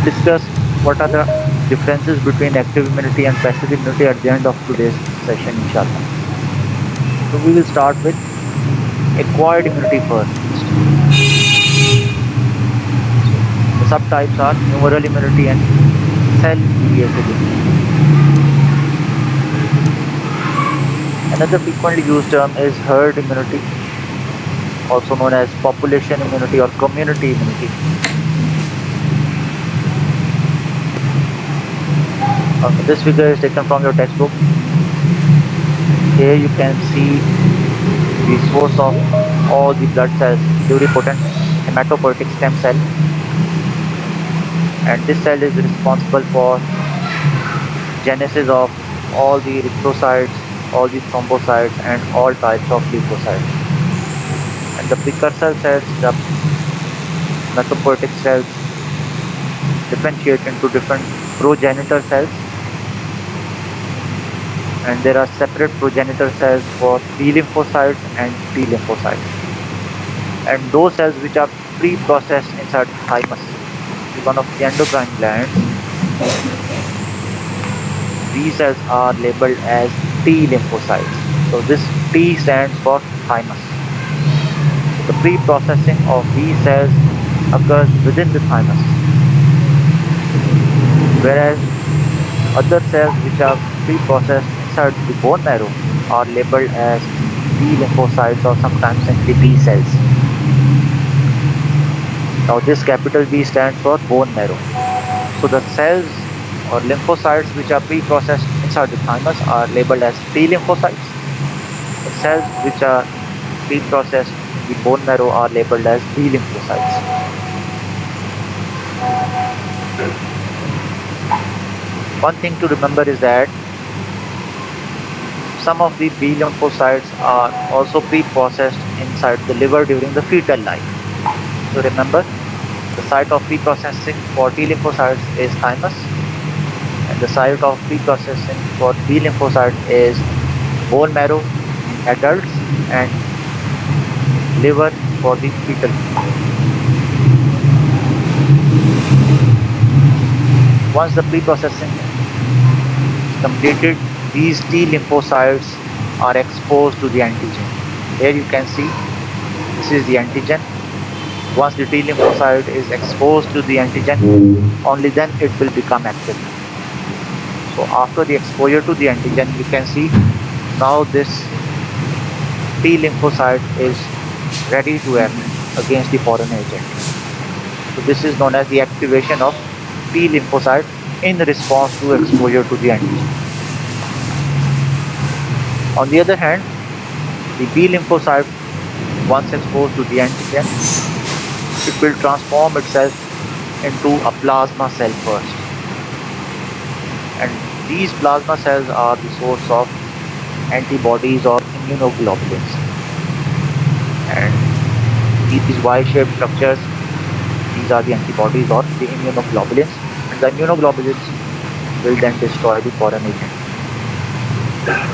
discuss what are the differences between active immunity and passive immunity at the end of today's session, inshallah. So we will start with acquired immunity first. So the subtypes are humoral immunity and cell-mediated immunity. Another frequently used term is herd immunity, also known as population immunity or community immunity. This figure is taken from your textbook. Here you can see the source of all the blood cells, pluripotent hematopoietic stem cell, and this cell is responsible for genesis of all the erythrocytes, all the thrombocytes, and all types of leukocytes. And the precursor cells, the hematopoietic cells, differentiate into different progenitor cells, and there are separate progenitor cells for B lymphocytes and T lymphocytes. And those cells which are pre-processed inside the thymus, one of the endocrine glands, these cells are labeled as T lymphocytes. So this T stands for thymus. So the pre-processing of these cells occurs within the thymus, whereas other cells which are pre-processed inside the bone marrow are labeled as T lymphocytes or sometimes simply B cells. Now this capital B stands for bone marrow. So the cells or lymphocytes which are pre-processed inside the thymus are labeled as T lymphocytes. The cells which are pre-processed in the bone marrow are labeled as B lymphocytes. One thing to remember is that some of the B lymphocytes are also pre-processed inside the liver during the fetal life. So remember, the site of pre-processing for T lymphocytes is thymus, and the site of pre-processing for B lymphocyte is bone marrow in adults and liver for the fetal. Once the pre-processing is completed, these T lymphocytes are exposed to the antigen. Here you can see this is the antigen. Once the T lymphocyte is exposed to the antigen, only then it will become active. So after the exposure to the antigen, you can see now this T lymphocyte is ready to act against the foreign agent. So this is known as the activation of T lymphocyte in response to exposure to the antigen. On the other hand, the B lymphocyte, once exposed to the antigen, it will transform itself into a plasma cell first. And these plasma cells are the source of antibodies or immunoglobulins. And these Y-shaped structures, these are the antibodies or the immunoglobulins. And the immunoglobulins will then destroy the foreign agent.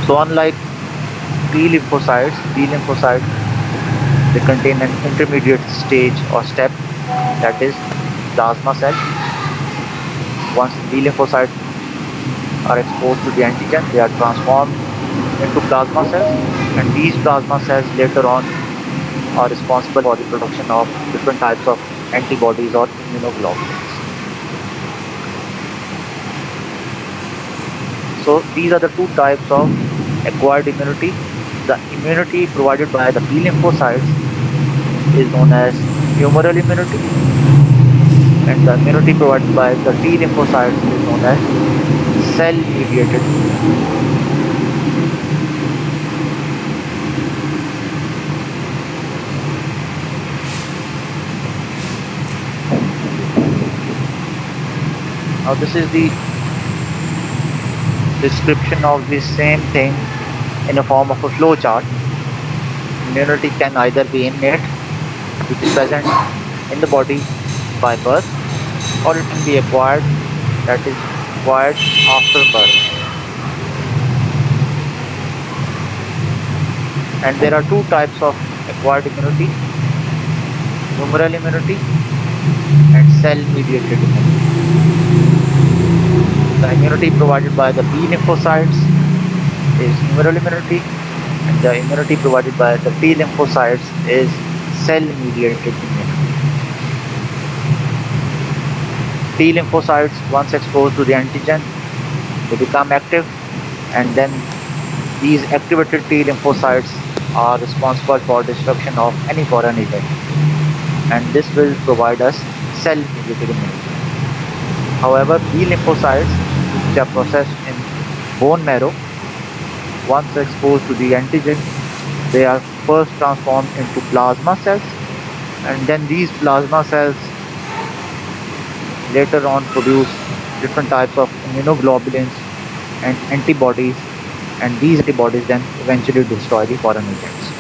So unlike T lymphocytes, B lymphocytes, they contain an intermediate stage or step, that is plasma cell. Once B lymphocytes are exposed to the antigen, they are transformed into plasma cells, and these plasma cells later on are responsible for the production of different types of antibodies or immunoglobulins. So these are the two types of acquired immunity. The immunity provided by the B lymphocytes is known as humoral immunity, and the immunity provided by the T lymphocytes is known as cell-mediated immunity. Now this is the description of the same thing in a form of a flow chart. Immunity can either be innate, which is present in the body by birth, or it can be acquired, that is acquired after birth. And there are two types of acquired immunity: humoral immunity and cell-mediated immunity. The immunity provided by the B lymphocytes is humoral immunity, and the immunity provided by the T lymphocytes is cell-mediated immunity. T lymphocytes, once exposed to the antigen, they become active, and then these activated T lymphocytes are responsible for destruction of any foreign agent, and this will provide us cell-mediated immunity. However, B lymphocytes, which are processed in bone marrow, once exposed to the antigen, they are first transformed into plasma cells, and then these plasma cells later on produce different types of immunoglobulins and antibodies, and these antibodies then eventually destroy the foreign agents.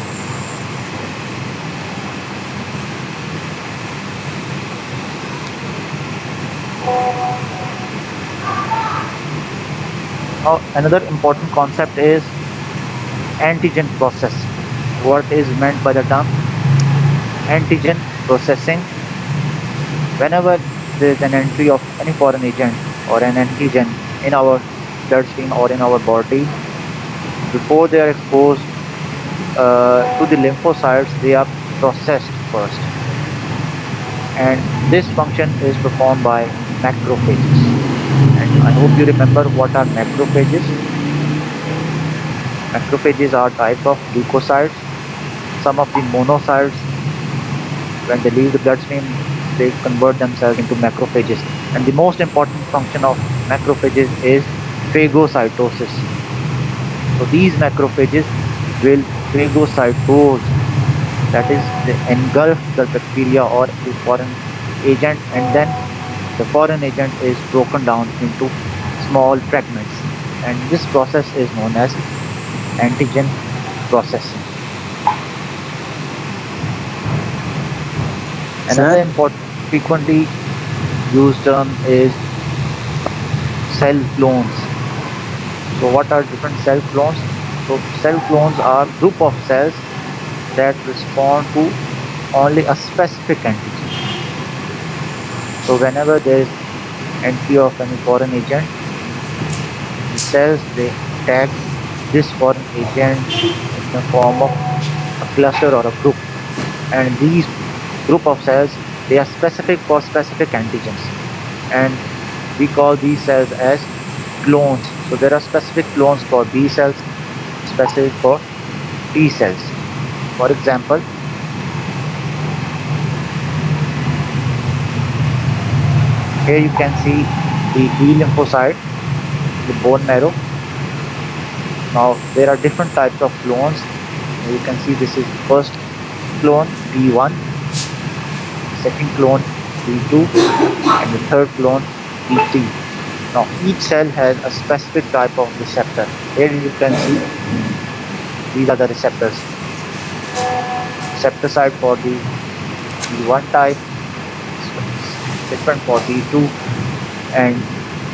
Now, another important concept is antigen processing. What is meant by the term antigen processing? Whenever there is an entry of any foreign agent or an antigen in our bloodstream or in our body, before they are exposed to the lymphocytes, they are processed first. And this function is performed by macrophages. And I hope you remember what are macrophages. Macrophages are type of leukocytes. Some of the monocytes, when they leave the bloodstream, they convert themselves into macrophages. And the most important function of macrophages is phagocytosis. So these macrophages will phagocytose, that is, they engulf the bacteria or the foreign agent, and then the foreign agent is broken down into small fragments. And this process is known as antigen processing. Another Sir, important frequently used term is cell clones. So what are different cell clones? So cell clones are group of cells that respond to only a specific antigen. So whenever there is entry of any foreign agent, the cells they attack this foreign agent in the form of a cluster or a group. And these group of cells, they are specific for specific antigens. And we call these cells as clones. So there are specific clones for B cells, specific for T cells. For example, here you can see the B lymphocyte, the bone marrow. Now there are different types of clones. You can see this is the first clone B1, second clone B2, and the third clone B3. Now each cell has a specific type of receptor. Here you can see these are the receptors. Receptor side for the B1 type, different for B2, and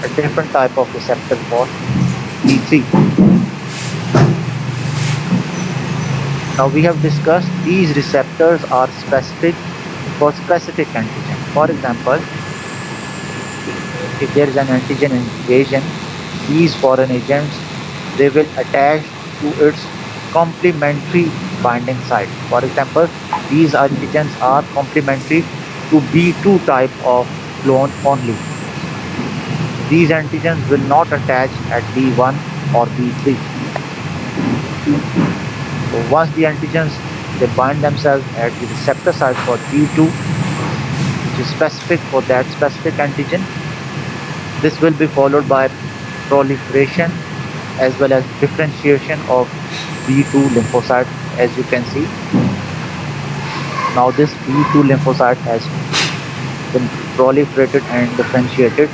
a different type of receptor for B3. Now we have discussed these receptors are specific for specific antigen. For example, if there is an antigen invasion, these foreign agents they will attach to its complementary binding site. For example, these antigens are complementary to B2 type of clone only. These antigens will not attach at B1 or B3. So once the antigens they bind themselves at the receptor site for B2, which is specific for that specific antigen, this will be followed by proliferation as well as differentiation of B2 lymphocyte. As you can see, now this B2 lymphocyte has been proliferated and differentiated,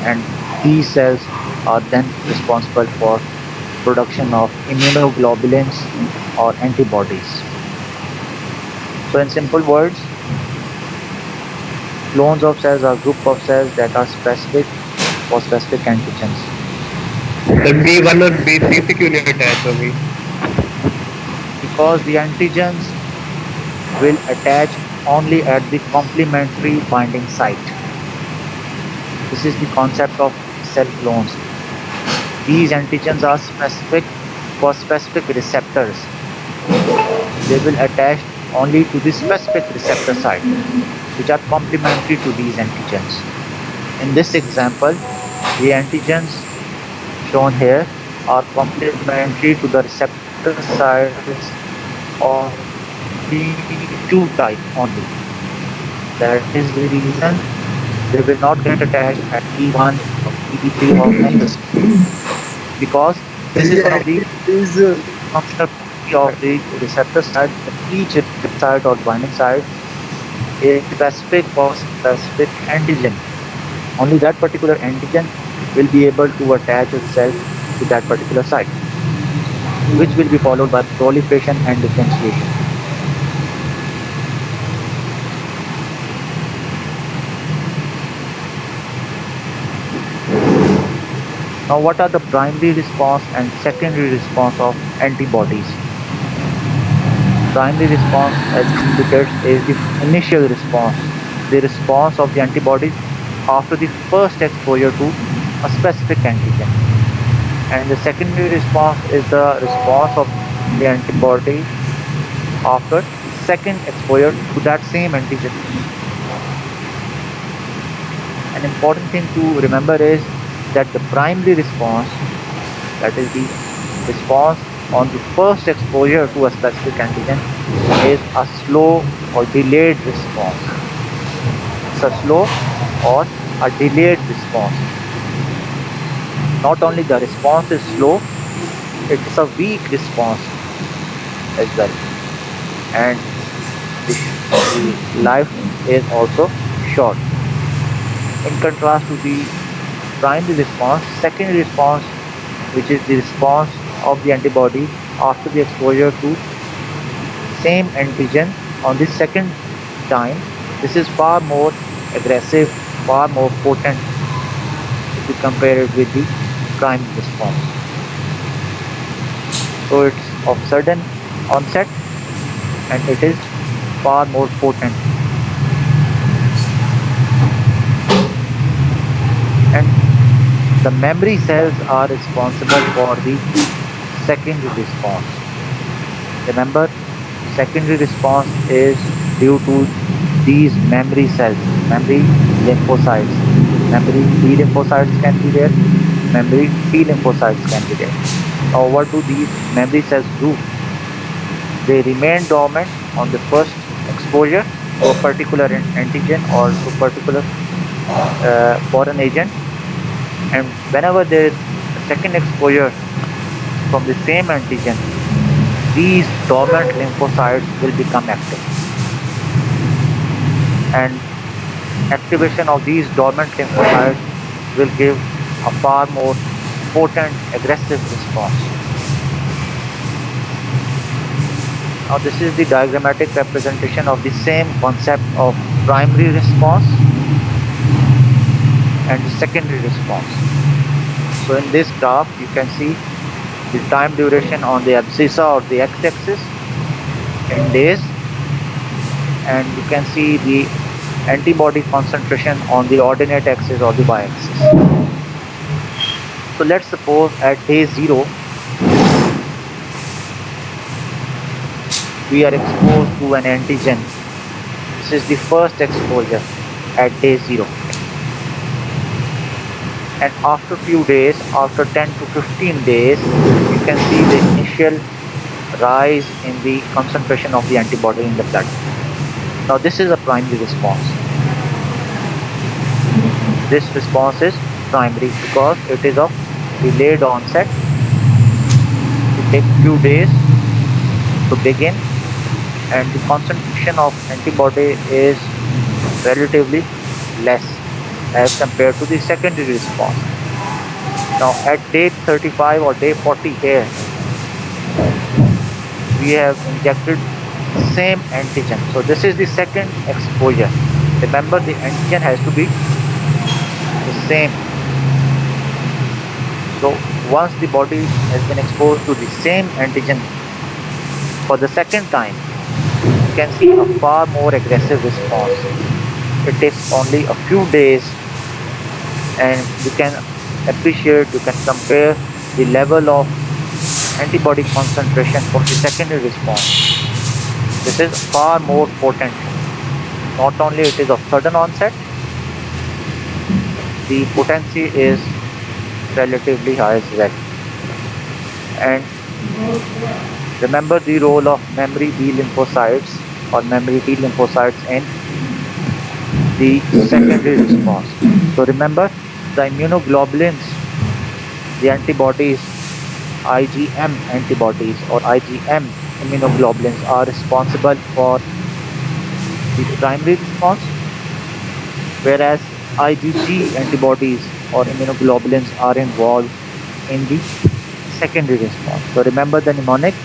and these cells are then responsible for production of immunoglobulins or antibodies. So in simple words, clones of cells are group of cells that are specific for specific antigens, the B1 और B3 से क्यों नहीं attach होगी? because the antigens will attach only at the complementary binding site. This is the concept of cell clones. These antigens are specific for specific receptors. They will attach only to the specific receptor site, which are complementary to these antigens. In this example, the antigens shown here are complementary to the receptor sites of T2 type only. That is the reason they will not get attached at T1 or T3 or any other site, because this is one of the functional property of the receptor site, that each receptor site or binding site is specific for specific antigen. Only that particular antigen will be able to attach itself to that particular site, which will be followed by proliferation and differentiation. Now, what are the primary response and secondary response of antibodies? Primary response, as indicates, is the initial response, the response of the antibodies after the first exposure to a specific antigen. And the secondary response is the response of the antibody after second exposure to that same antigen. An important thing to remember is that the primary response, that is the response on the first exposure to a specific antigen, is a slow or delayed response. It's a slow or a delayed response. Not only the response is slow, it's a weak response as well, and the life is also short. In contrast to the primary response, secondary response, which is the response of the antibody after the exposure to same antigen on the second time, this is far more aggressive, far more potent if you compare it with the primary response. So it's of sudden onset and it is far more potent. And the memory cells are responsible for the secondary response. Remember, secondary response is due to these memory cells, memory lymphocytes. Memory B lymphocytes can be there, memory T lymphocytes can be there. Now, what do these memory cells do? They remain dormant on the first exposure to a particular antigen or to a particular foreign agent, and whenever there is a second exposure from the same antigen, these dormant lymphocytes will become active, and activation of these dormant lymphocytes will give a far more potent aggressive response. Now, this is the diagrammatic representation of the same concept of primary response and the secondary response. So in this graph, you can see the time duration on the abscissa or the x-axis in days, and you can see the antibody concentration on the ordinate axis or the y-axis. So let's suppose at day 0, we are exposed to an antigen. This is the first exposure at day 0. And after few days, after 10 to 15 days, you can see the initial rise in the concentration of the antibody in the blood. Now, this is a primary response. This response is primary because it is of delayed onset. It takes few days to begin, and the concentration of antibody is relatively less as compared to the secondary response. Now, at day 35 or day 40 here, we have injected same antigen. So this is the second exposure. Remember, the antigen has to be the same. So once the body has been exposed to the same antigen for the second time, you can see a far more aggressive response. It takes only a few days and you can appreciate, you can compare the level of antibody concentration for the secondary response. This is far more potent. Not only it is of sudden onset, the potency is relatively high as well. And remember the role of memory B lymphocytes or memory T lymphocytes in the secondary response. So remember the immunoglobulins, the antibodies, IgM antibodies or IgM immunoglobulins are responsible for the primary response, whereas IgG antibodies or immunoglobulins are involved in the secondary response. So remember the mnemonic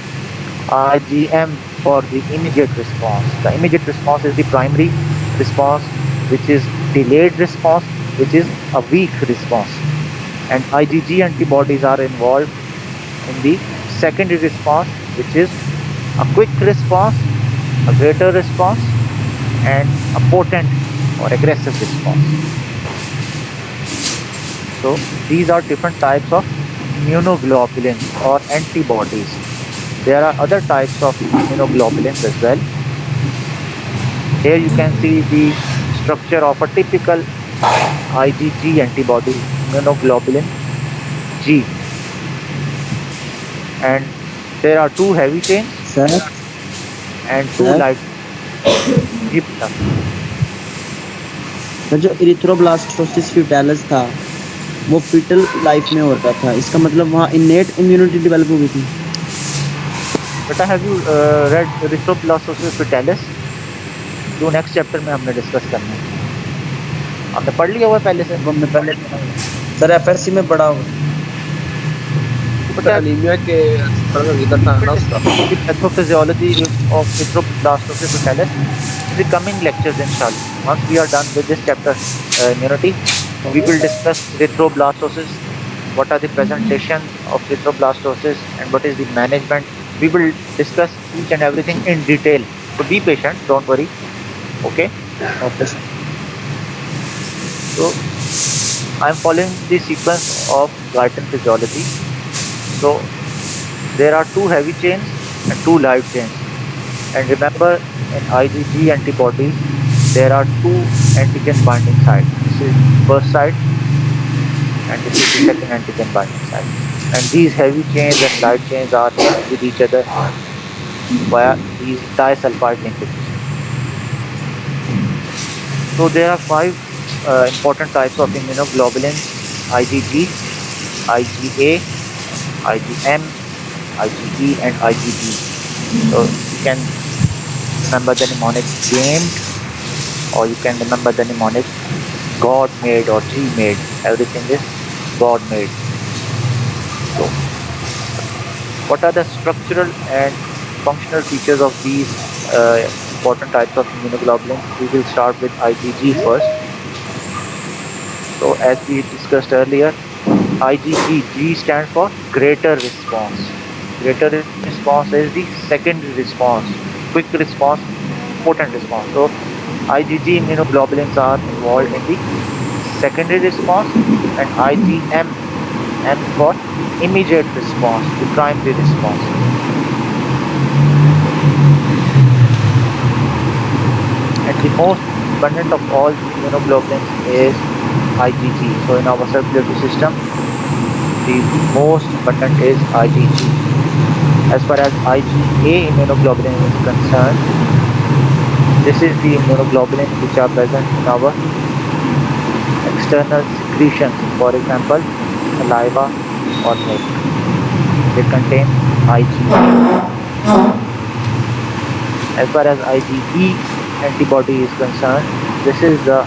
IgM for the immediate response. The immediate response is the primary response, which is delayed response, which is a weak response. And IgG antibodies are involved in the secondary response, which is a quick response, a greater response, and a potent or aggressive response. So these are different types of immunoglobulins or antibodies. There are other types of immunoglobulins as well. Here you can see the structure of a typical IgG antibody, immunoglobulin G. And there are two heavy chains sir and two sir light G plus. Sir जो erythroblastosis फ्यूटालिस था वो fetal life में हो रहा था, इसका मतलब वहाँ इनेट इम्यूनिटी डेवलप हो गई थी। बेटा have you read erythroblastosis fetalis? जो नेक्स्ट चैप्टर में हमने डिस्कस करना है, आपने पढ़ लिया हुआ है पहले से? वो हमने पहले सर एफएससी में पढ़ा होगा। बेटा एनीमिया के अस्पताल का था ना उसका pathophysiology of erythroblastosis fetalis in the coming lectures inshallah. Once we are done with this chapter immunity, we will discuss erythroblastosis, what are the presentation of erythroblastosis and what is the management. We will discuss each and everything in detail. So be patient, don't worry. Okay. Okay So I am following the sequence of Guyton physiology. So there are two heavy chains and two light chains. And remember in IgG antibodies, there are two antigen binding sites. This is first site and this is the second antigen binding site. And these heavy chains and light chains are linked with each other via these disulfide linkages. So there are five important types of immunoglobulins: IgG, IgA, IgM, IgE, and IgD. So you can remember the mnemonic gamed, or you can remember the mnemonic God made or G made. Everything is God made. So, what are the structural and functional features of these important types of immunoglobulins? We will start with IgG first. So, as we discussed earlier, IgG, G stands for greater response. Greater response is the secondary response, quick response, potent response. So, IgG immunoglobulins are involved in the secondary response, and IgM M for immediate response, the primary response. And the most abundant of all immunoglobulins is IgG. So in our circulatory system, the most abundant is IgG. As far as IgA immunoglobulin is concerned, this is the immunoglobulin which are present in our external secretions, for example, saliva or milk. They contain IgA. As far as IgE antibody is concerned, this is the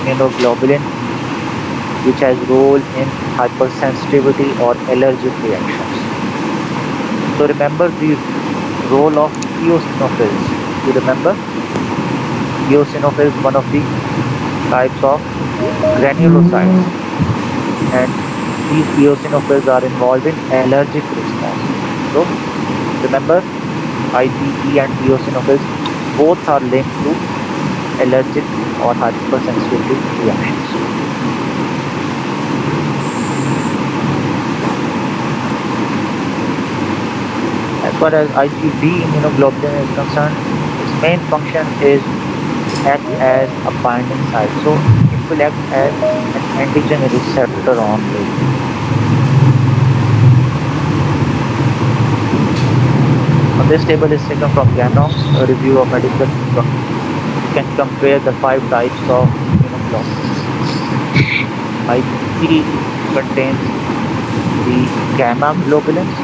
immunoglobulin which has role in hypersensitivity or allergic reactions. So remember the role of eosinophils. You remember? Eosinophils, one of the types of granulocytes, and these eosinophils are involved in allergic response. So remember, IgE and eosinophils both are linked to allergic or hypersensitivity reactions. far as IgD immunoglobulin is concerned, its main function is to act as a binding site. So it will act as an antigen receptor only. Now, this table is taken from Ganox, a review of medical. You can compare the five types of immunoglobulins. IgG contains the gamma globulins,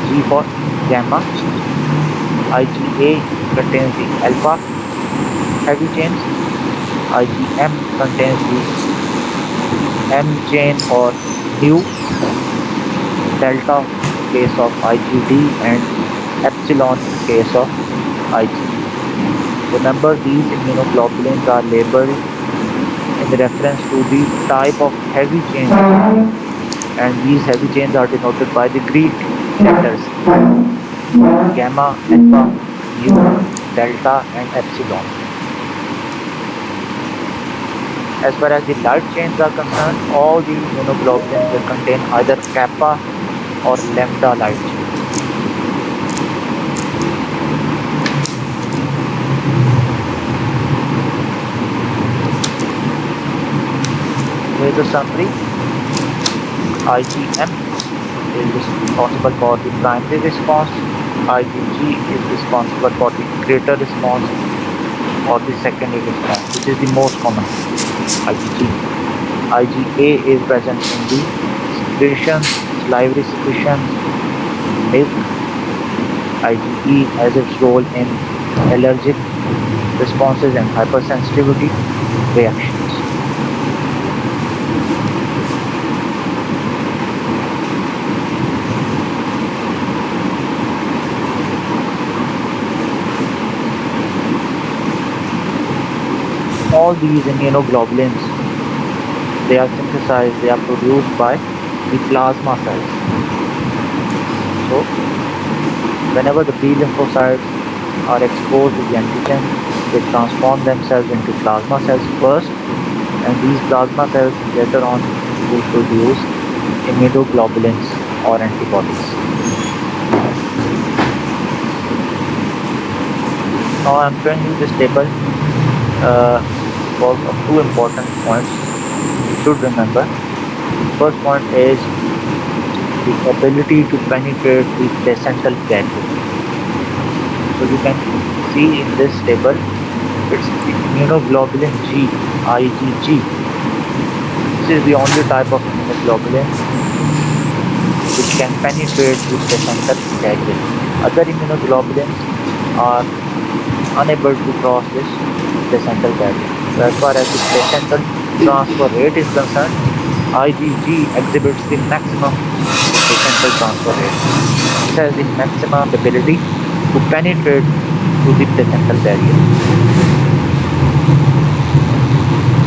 G for gamma. IgA contains the alpha heavy chains. IgM contains the M chain or mu, delta in case of IgD, and epsilon in case of IgE. Remember, these immunoglobulins are labeled in reference to the type of heavy chain, and these heavy chains are denoted by the Greek letters gamma, alpha, mu, delta, and epsilon. As far as the light chains are concerned, all the immunoglobulins will contain either kappa or lambda light chain. Here is a summary. IgM is responsible for the primary response. IgG is responsible for the greater response or the secondary response, which is the most common. IgG. IgA is present in the secretions, salivary secretions, milk. IgE has its role in allergic responses and hypersensitivity reactions. All these immunoglobulins, they are synthesized, they are produced by the plasma cells. So, whenever the B lymphocytes are exposed to the antigen, they transform themselves into plasma cells first, and these plasma cells later on will produce immunoglobulins or antibodies. Now I am showing you this table of two important points you should remember. The first point is the ability to penetrate the placental barrier. So you can see in this table, it's the immunoglobulin G, IgG. This is the only type of immunoglobulin which can penetrate the placental barrier. Other immunoglobulins are unable to cross this placental barrier. So as far as the placental transfer rate is concerned, IgG exhibits the maximum placental transfer rate. It has the maximum ability to penetrate to the placental barrier.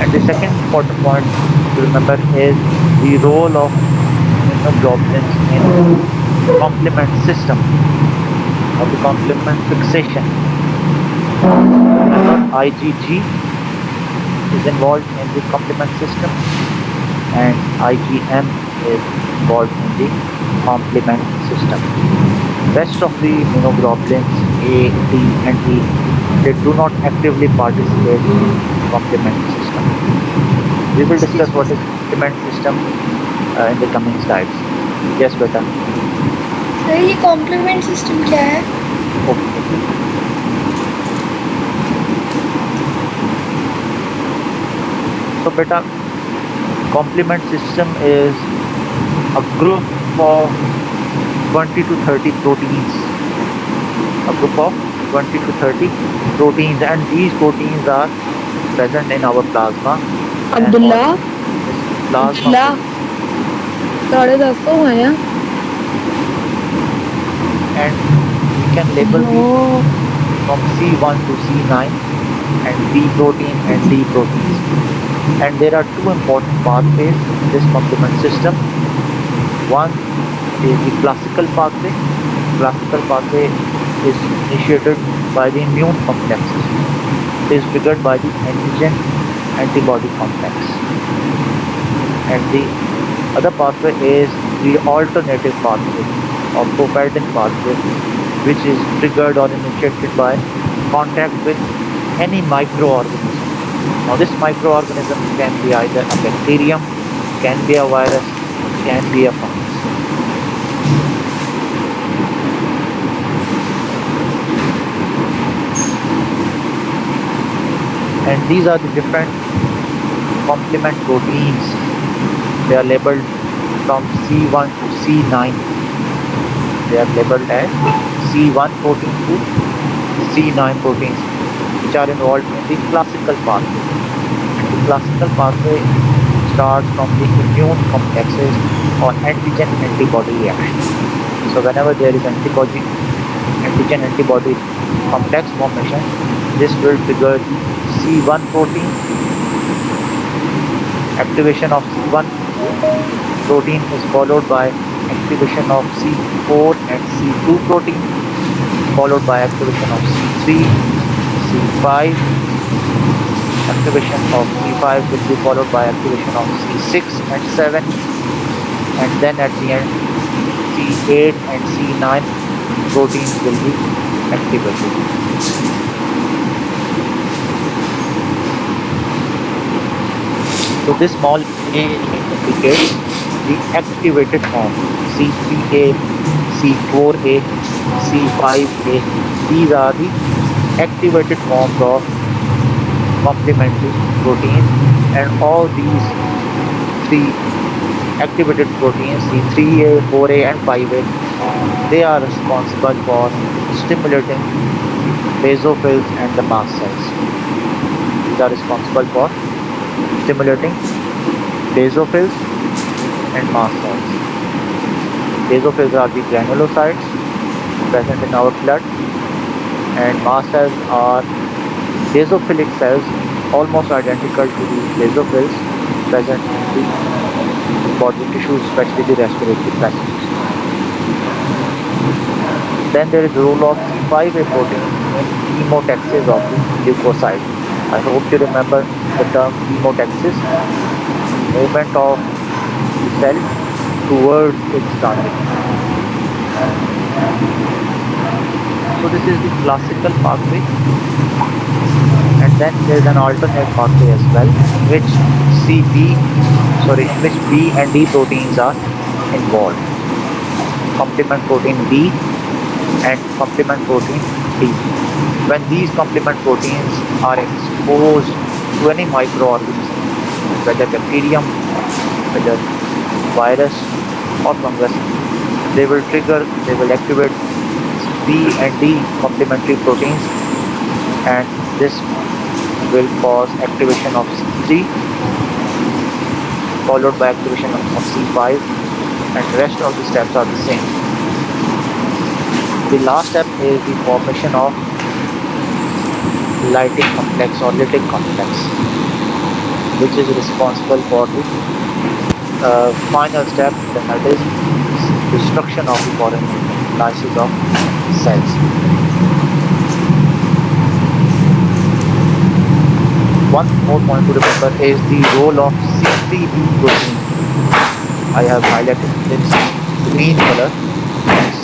And the second important point to remember is the role of immunoglobulins in complement system or the complement fixation. Remember, IgG is involved in the complement system and IgM is involved in the complement system. Rest of the immunoglobulins A, D, and E, they do not actively participate in complement system. We will discuss what is complement system in the coming slides. Yes, beta. Sir ये complement system क्या है? Okay. So, beta, complement system is a group of 20 to 30 proteins. A group of 20 to 30 proteins, and these proteins are present in our plasma. Abdullah Plasma. साढ़े 10 तो हुए हैं And we can label these from C1 to C9 and B protein and D proteins. And there are two important pathways in this complement system. One is the classical pathway. Classical pathway is initiated by the immune complexes. It is triggered by the antigen antibody complex. And the other pathway is the alternative pathway or propellant pathway, which is triggered or initiated by contact with any microorganism. Now, this microorganism can be either a bacterium, can be a virus, can be a fungus. And these are the different complement proteins. They are labeled from C1 to C9. They are labeled as C1 protein to C9 proteins, which are involved in the classical pathway. The classical pathway starts from the immune complexes or antigen-antibody reaction. So whenever there is antigen-antibody complex formation, this will trigger the C1 protein. Activation of C1 protein is followed by activation of C4 and C2 protein, followed by activation of C3, C5. Activation of C5 will be followed by activation of C6 and 7, and then at the end C8 and C9 proteins will be activated. So this small a indicates the activated form C3A, C4A, C5A. These are the activated forms of complementary proteins, and all these three activated proteins C3A, 4A and 5A, they are responsible for stimulating basophils and the mast cells. These are responsible for stimulating basophils and mast cells. Basophils are the granulocytes present in our blood, and mast cells are basophilic cells almost identical to the basophils present in the body tissue, especially the respiratory passages. Then there is the role of C5A protein in chemotaxis of the leukocyte. I hope you remember the term chemotaxis, movement of the cell towards its target. So this is the classical pathway, and then there is an alternate pathway as well, in which B and D proteins are involved. Complement protein B and complement protein D. When these complement proteins are exposed to any microorganism, whether bacterium, whether virus or fungus, they will activate B and D complementary proteins, and this will cause activation of C3 followed by activation of C5, and the rest of the steps are the same. The last step is the formation of lytic complex or lytic complex, which is responsible for the final step, that is destruction of the foreign lysis of cells. One more point to remember is the role of C3B protein. I have highlighted in green color.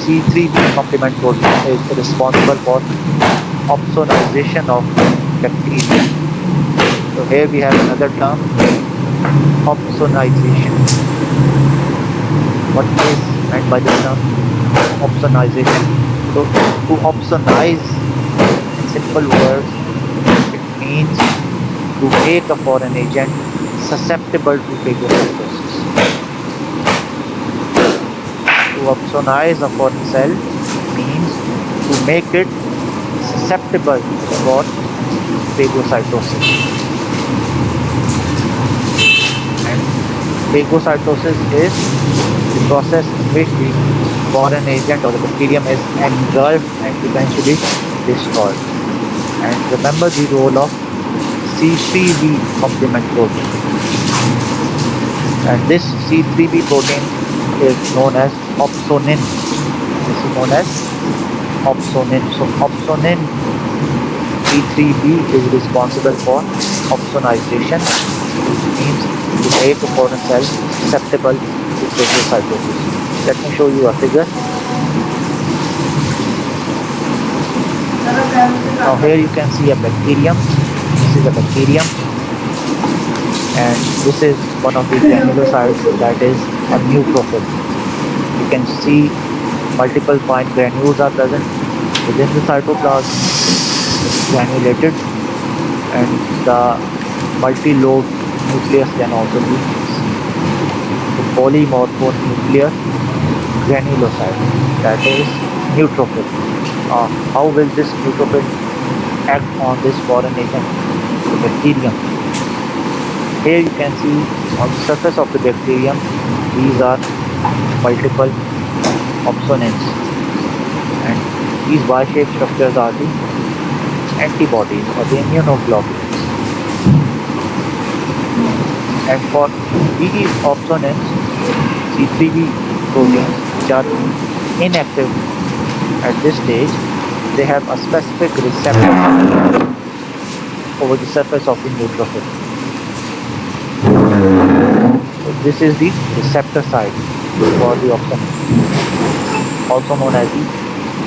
C3B complement protein is responsible for opsonization of bacteria. So here we have another term, opsonization. What is meant by this term, opsonization? So to opsonize, in simple words, it means to make a foreign agent susceptible to phagocytosis. To opsonize a foreign cell means to make it susceptible for phagocytosis. And phagocytosis is the process in which the foreign agent or the bacterium is engulfed and eventually destroyed. And remember the role of C3B complement protein. And this C3B protein is known as opsonin. This is known as opsonin. So opsonin C3B is responsible for opsonization, which means to make a foreign cell susceptible to phagocytosis. Let me show you a figure. Now here you can see a bacterium. This is a bacterium, and this is one of the granulocytes, that is a neutrophil. You can see multiple fine granules are present within the cytoplasm. It's granulated, and the multi-lobed nucleus can also be seen. The polymorphonuclear granulocyte, that is neutrophil. How will this neutrophil act on this foreign agent, the bacterium? Here you can see on the surface of the bacterium, these are multiple opsonins, and these Y-shaped structures are the antibodies or the immunoglobulins. And for these opsonins, C3b proteins, which are inactive at this stage, they have a specific receptor over the surface of the neutrophil. So this is the receptor site for the opsonin, also known as the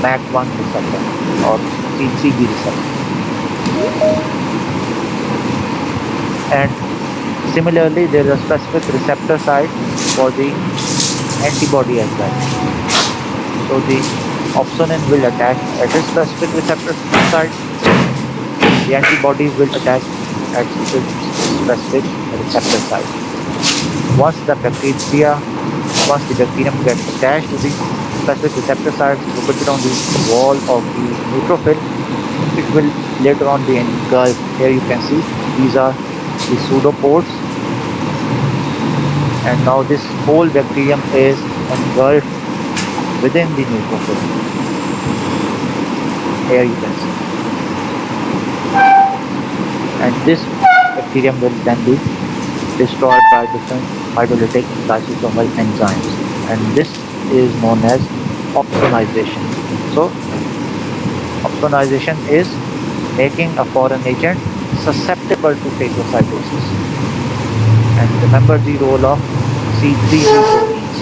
MAC1 receptor or C3b receptor. And similarly, there is a specific receptor site for the antibody as well. So the opsonin will attach at a specific receptor site. The antibodies will attach at specific receptor site. Once the bacterium gets attached to the specific receptor site located on the wall of the neutrophil, it will later on be engulfed. Here you can see these are the pseudopores, and now this whole bacterium is engulfed within the neutrophil. Here you can see, and this bacterium will then be destroyed by different hydrolytic lysosomal enzymes, and this is known as opsonization. So opsonization is making a foreign agent susceptible to phagocytosis. And remember the role of C3b proteins.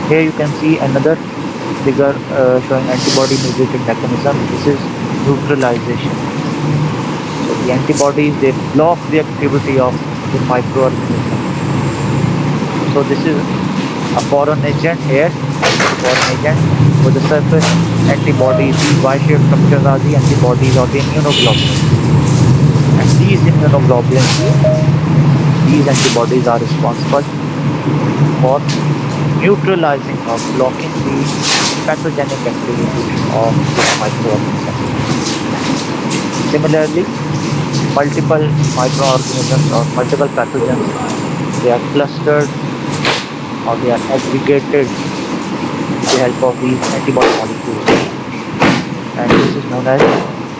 Here you can see another figure showing antibody mediated mechanism. This is neutralization. So the antibodies, they block the activity of the microorganism. So this is a foreign agent here, foreign agent with the surface antibodies. These Y-shaped structures are the antibodies or the immunoglobulins. And these immunoglobulins, these antibodies are responsible for neutralizing or blocking the pathogenic activity of this microorganism. Similarly, multiple microorganisms or multiple pathogens, they are clustered or they are aggregated with the help of these antibody molecules, and this is known as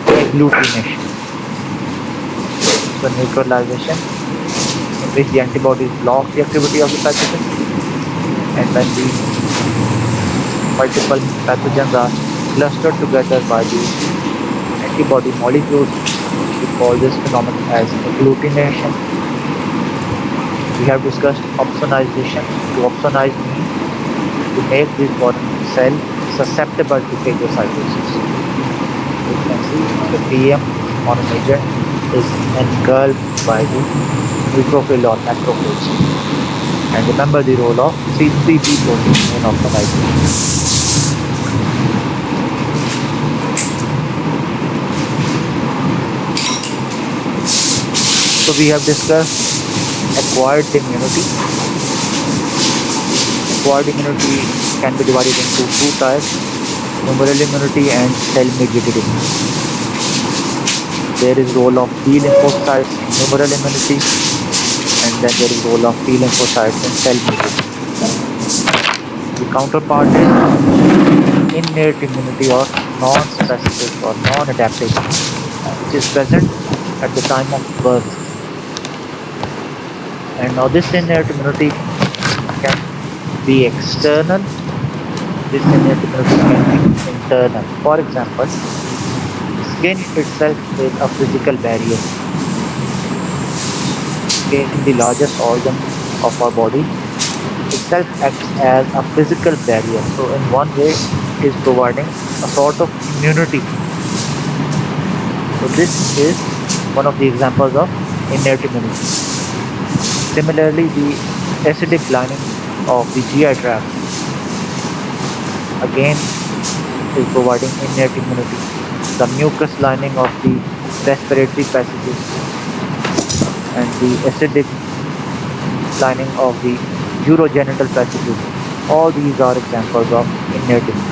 agglutination. So neutralization, in which the antibodies block the activity of the pathogen, and when the multiple pathogens are clustered together by the antibody molecules, we call this phenomenon as agglutination. We have discussed opsonization. To opsonize means to make this foreign cell susceptible to phagocytosis. You can see the PM foreign agent is engulfed by the neutrophil or macrophage. And remember the role of C3b protein in opsonization. So we have discussed acquired immunity. Acquired immunity can be divided into two types: humoral immunity and cell-mediated immunity. There is role of T lymphocytes in humoral immunity, and then there is role of T lymphocytes in cell-mediated. The counterpart is innate immunity or non-specific or non-adaptive immunity, which is present at the time of birth. And now this innate immunity can be external, this innate immunity can be internal. For example, skin itself is a physical barrier. in the largest organ of our body, itself acts as a physical barrier. So in one way, it is providing a sort of immunity. So this is one of the examples of innate immunity. Similarly, the acidic lining of the GI tract again is providing innate immunity. The mucus lining of the respiratory passages and the acidic lining of the urogenital passages, all these are examples of innate immunity.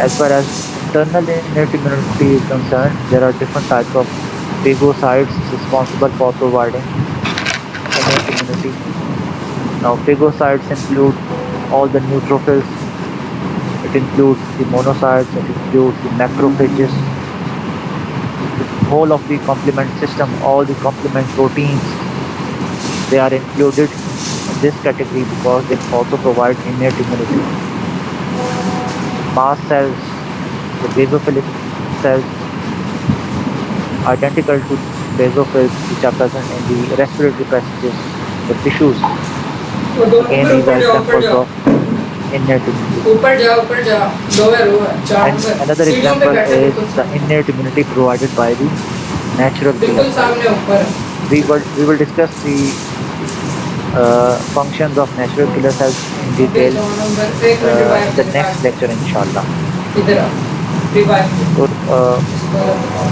As far as internal innate immunity is concerned, there are different types of phagocytes responsible for providing innate immunity. Now, phagocytes include all the neutrophils, it includes the monocytes, it includes the macrophages, the whole of the complement system, all the complement proteins, they are included in this category because they also provide innate immunity. Mast cells, the basophilic cells, identical to basophils which are present in the respiratory passages, the tissues. वो दोनों Again, these are ऊपर examples जाओ of innate immunity. ऊपर जाओ लो है चार And number another सीढ़ियों पे example बैठे is बिल्कुल the सामने innate immunity provided by the natural killer बिल्कुल cells. सामने ऊपर We will discuss the functions of natural killer cells in अबे detail दो नंबर एक minute in revive the they next lecture, inshallah. इधर आ revive So,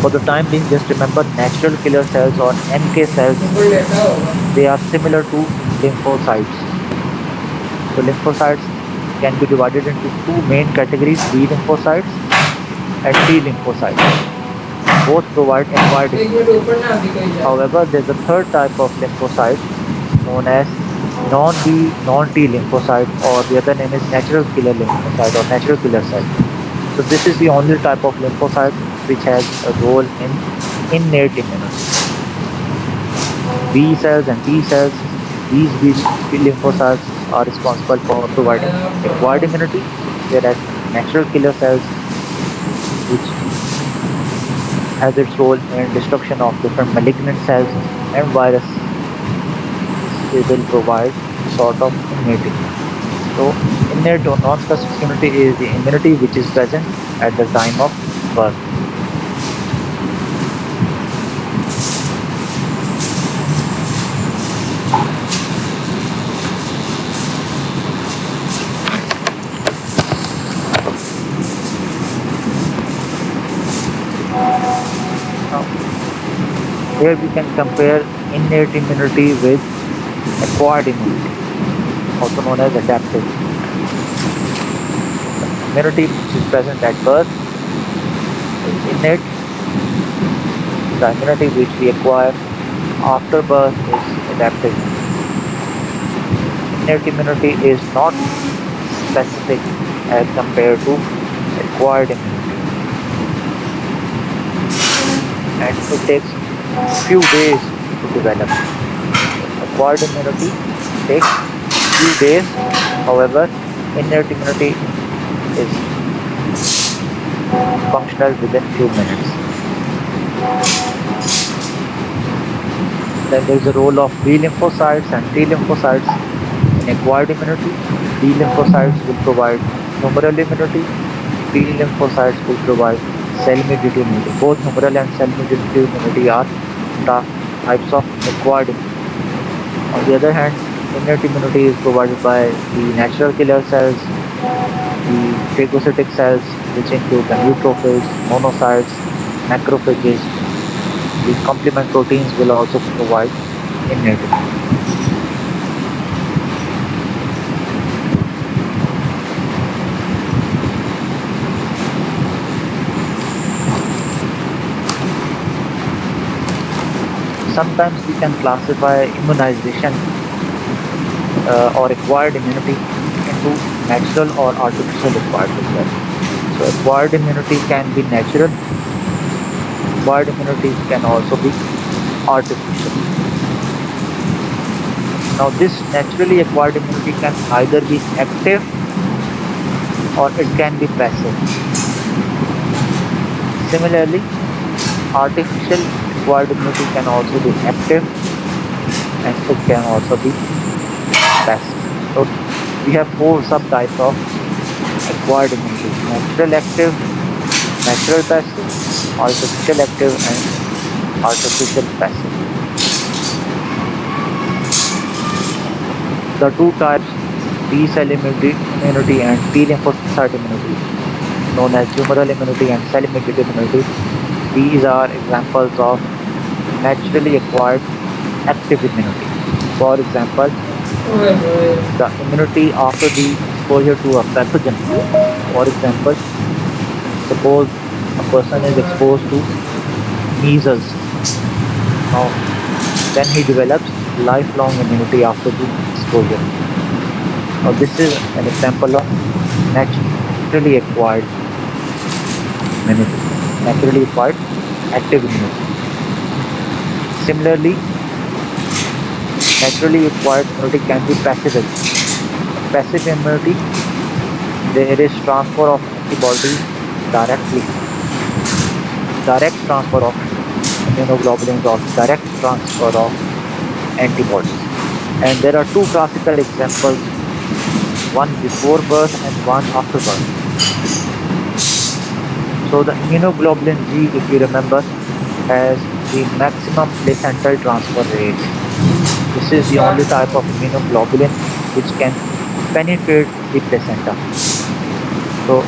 for the time being, just remember natural killer cells or NK cells, ऊपर लेटा होगा they are similar to lymphocytes. So, lymphocytes can be divided into two main categories: B lymphocytes and T lymphocytes. Both provide acquired एक immunity. Minute ऊपर ना अभी कोई जाए However, there's a third type of lymphocyte known as non-B, non-T lymphocyte, or the other name is natural killer lymphocyte or natural killer cell. So this is the only type of lymphocyte which has a role in innate immunity. B cells and T cells, these B lymphocytes are responsible for providing acquired immunity, whereas natural killer cells, which has its role in destruction of different malignant cells and virus, they will provide sort of immunity. So innate or non-specific immunity is the immunity which is present at the time of birth. Now, here we can compare innate immunity with acquired immunity, also known as adaptive. Immunity which is present at birth is innate. The immunity which we acquire after birth is adaptive. Innate immunity is not specific as compared to acquired immunity, and it takes few days to develop. Acquired immunity takes few days, however, innate immunity is functional within few minutes. Then there is the role of B lymphocytes and T lymphocytes in acquired immunity. B lymphocytes will provide humoral immunity. T lymphocytes will provide cell-mediated immunity. Both humoral and cell-mediated immunity are types of acquired immunity. On the other hand, innate immunity is provided by the natural killer cells, the phagocytic cells, which include the neutrophils, monocytes, macrophages. The complement proteins will also provide innate immunity. Sometimes we can classify immunization or acquired immunity into natural or artificial acquired as well. So acquired immunity can be natural, acquired immunity can also be artificial. Now this naturally acquired immunity can either be active or it can be passive. Similarly, artificial acquired immunity can also be active and it can also be passive. So we have four subtypes of acquired immunity: natural active, natural passive, artificial active, and artificial passive. The two types, B cell immunity and T lymphocyte immunity, known as humoral immunity and cell mediated immunity, these are examples of naturally acquired active immunity. For example, ओए होए the immunity after the exposure to a pathogen. For example, suppose a person is exposed to measles. Now, then he develops lifelong immunity after the exposure. Now, this is an example of naturally acquired immunity, naturally acquired active immunity. Similarly, naturally acquired immunity can be passive. Passive immunity, there is transfer of antibodies directly, direct transfer of immunoglobulins or direct transfer of antibodies. And there are two classical examples, one before birth and one after birth. So the immunoglobulin G, if you remember, has the maximum placental transfer rate. This is the only type of immunoglobulin which can penetrate the placenta. So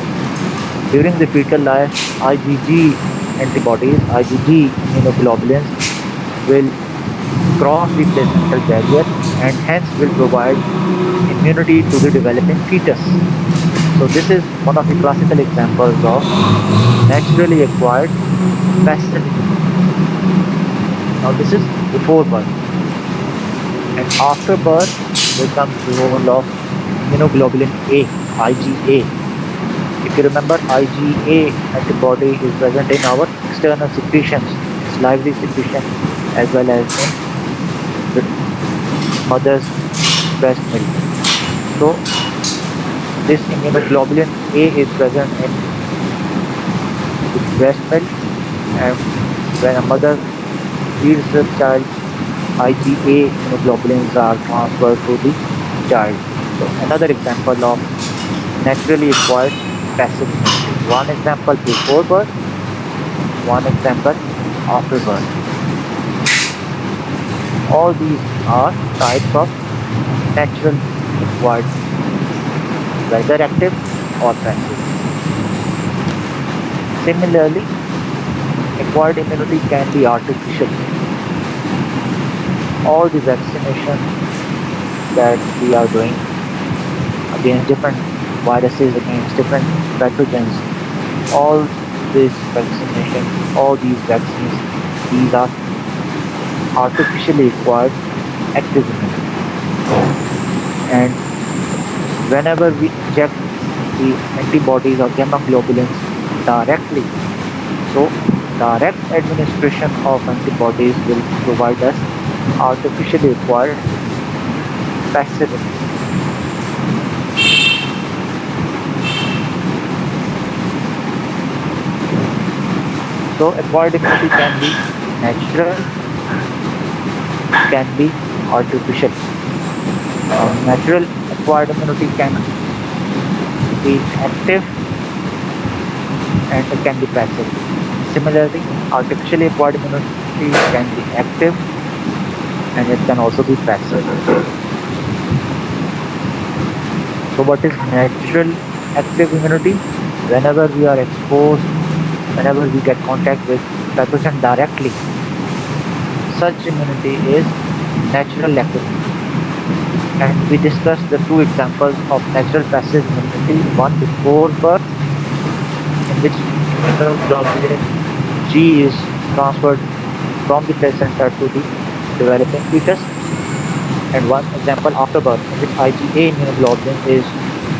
during the fetal life, IgG antibodies, IgG immunoglobulins will cross the placental barrier and hence will provide immunity to the developing fetus. So this is one of the classical examples of naturally acquired passive immunity. Now this is before birth. And after birth, there comes the role of immunoglobulin A, IgA. If you remember, IgA antibody is present in our external secretions, salivary secretion, as well as in the mother's breast milk. So this immunoglobulin A is present in the breast milk, and when a mother feeds the child, IgA immunoglobulins are transferred to the child. So another example of naturally acquired passive immunity. One example before birth, one example after birth. All these are types of natural acquired, whether active or passive. Similarly, acquired immunity can be artificial. All the vaccination that we are doing against different viruses, against different pathogens, all this vaccination, all these vaccines, these are artificially acquired active immunity. And whenever we inject the antibodies or gamma globulins directly, so direct administration of antibodies will provide us artificially acquired passive immunity. So acquired immunity can be natural, can be artificial. Natural acquired immunity can be active and it can be passive. Similarly, artificially acquired immunity can be active and it can also be passive. So what is natural active immunity? Whenever we are exposed, whenever we get contact with pathogen directly, such immunity is natural active immunity. And we discussed the two examples of natural passive immunity, one before birth, in which immunoglobulin G is transferred from the placenta to the developing fetus, and one example after birth, in which IgA immunoglobulin is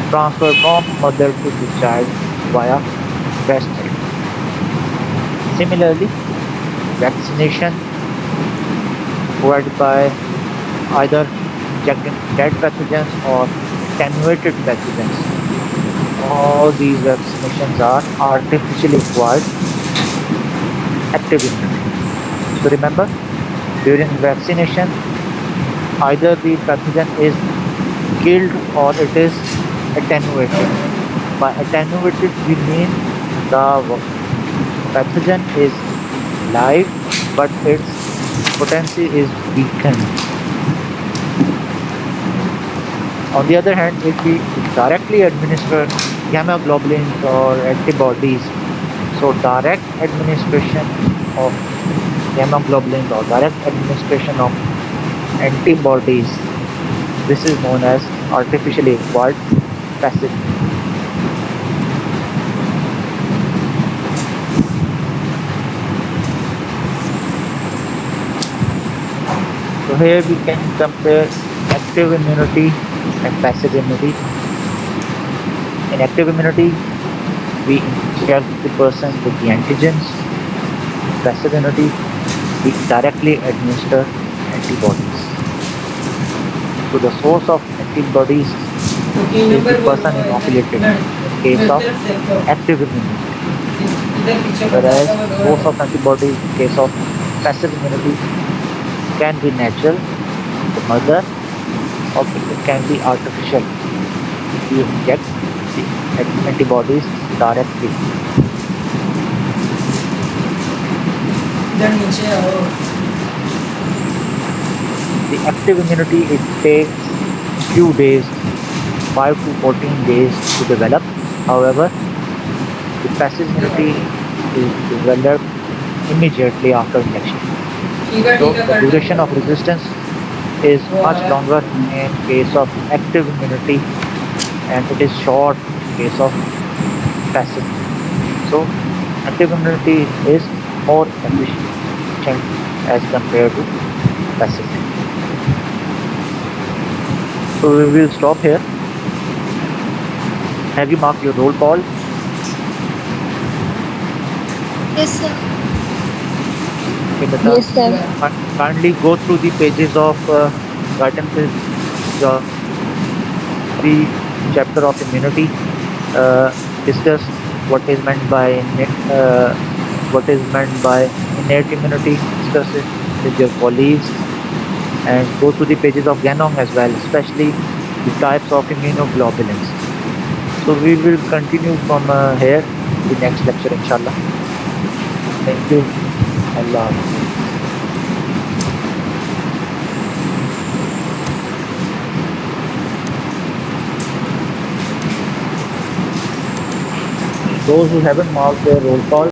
transferred from mother to the child via breast milk. Similarly, vaccination provided by either injecting dead pathogens or attenuated pathogens. All these vaccinations are artificially acquired active immunity. So remember, during vaccination, either the pathogen is killed or it is attenuated. By attenuated, we mean the pathogen is live, but its potency is weakened. On the other hand, if we directly administer gamma globulins or antibodies, so direct administration of gamma globulins or direct administration of antibodies, this is known as artificially acquired passive. So here we can compare active immunity and passive immunity. In active immunity, we inject the person with the antigens. Passive immunity, we directly administer antibodies. So the source of antibodies is the person inoculated in case of active immunity, whereas source of antibodies in case of passive immunity can be natural, the mother, or it can be artificial. You inject the antibodies directly. इधर नीचे आओ The active immunity, it takes few days, 5 to 14 days to develop. However, the passive immunity is developed immediately after injection. ठीक है So ठीक है the कर duration लेते of resistance is much longer in case of active immunity and it is short in case of passive. So active immunity is more efficient as compared to passive. So we will stop here. Have you marked your roll call? Yes, sir. Okay, Beta. Yes, sir. Kindly go through the pages of guidances, uh, the chapter of immunity. Discuss what is meant by innate immunity. Discuss it with your colleagues and go through the pages of Ganong as well, especially the types of immunoglobulins. So we will continue from here the next lecture, inshallah. Thank you. Allah. Those who haven't marked their roll call,